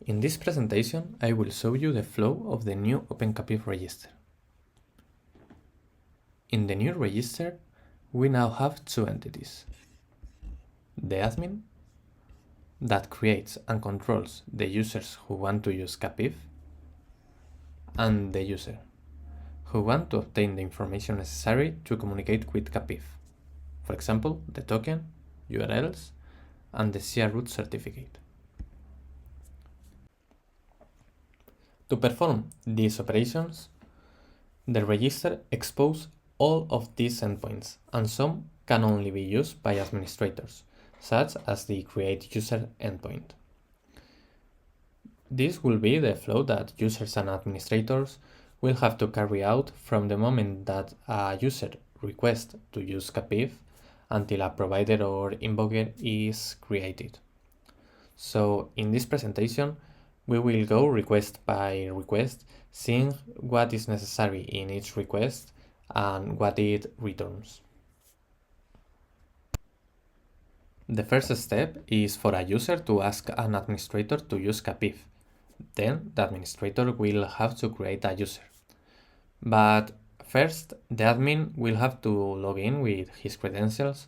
In this presentation, I will show you the flow of the new OpenCAPIF register. In the new register, we now have two entities. The admin, that creates and controls the users who want to use CAPIF, and the user, who want to obtain the information necessary to communicate with CAPIF. For example, the token, URLs, and the CR root certificate. To perform these operations, the register exposes all of these endpoints, and some can only be used by administrators, such as the create user endpoint. This will be the flow that users and administrators will have to carry out from the moment that a user requests to use CAPIF until a provider or invoker is created. So in this presentation, we will go request by request, seeing what is necessary in each request and what it returns. The first step is for a user to ask an administrator to use CAPIF. Then the administrator will have to create a user. But first, the admin will have to log in with his credentials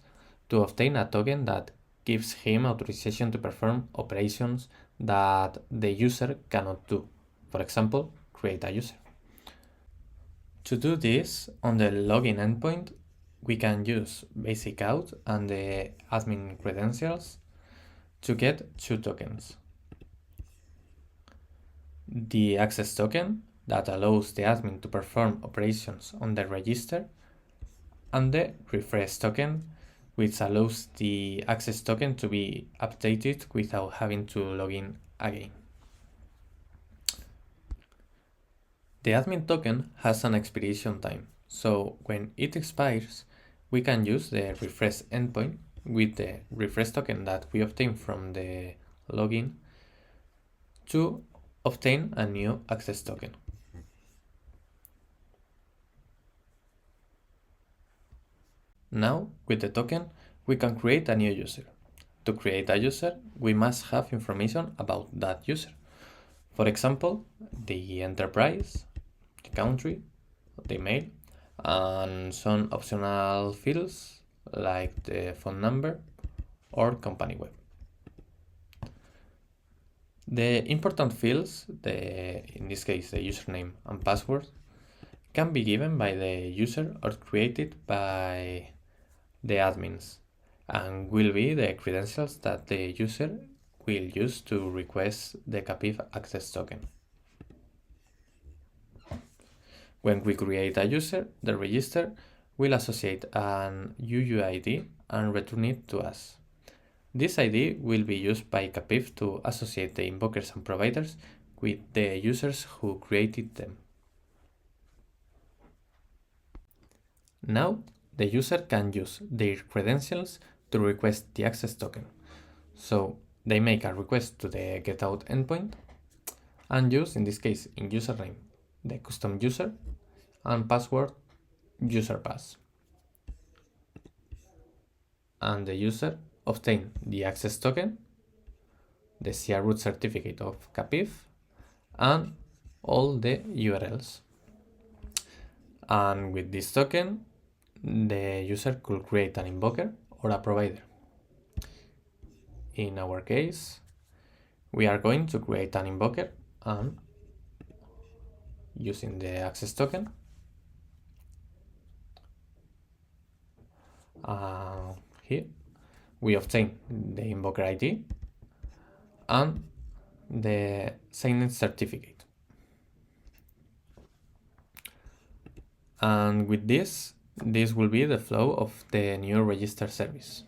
to obtain a token that gives him authorization to perform operations that the user cannot do. For example, create a user. To do this, on the login endpoint, we can use basic auth and the admin credentials to get two tokens. The access token that allows the admin to perform operations on the register, and the refresh token, which allows the access token to be updated without having to log in again. The admin token has an expiration time, so when it expires, we can use the refresh endpoint with the refresh token that we obtain from the login to obtain a new access token. Now, with the token, we can create a new user. To create a user, we must have information about that user. For example, the enterprise, the country, the email, and some optional fields like the phone number or company web. The important fields, in this case the username and password, can be given by the user or created by the admins, and will be the credentials that the user will use to request the CAPIF access token. When we create a user, the register will associate an UUID and return it to us. This ID will be used by CAPIF to associate the invokers and providers with the users who created them. Now, the user can use their credentials to request the access token. So they make a request to the getout endpoint and use, in this case, in username, the custom user, and password userpass. And the user obtain the access token, the CR root certificate of CAPIF, and all the URLs. And with this token, the user could create an invoker or a provider. In our case, we are going to create an invoker and using the access token. Here we obtain the invoker ID and the signed certificate. And with this will be the flow of the new register service.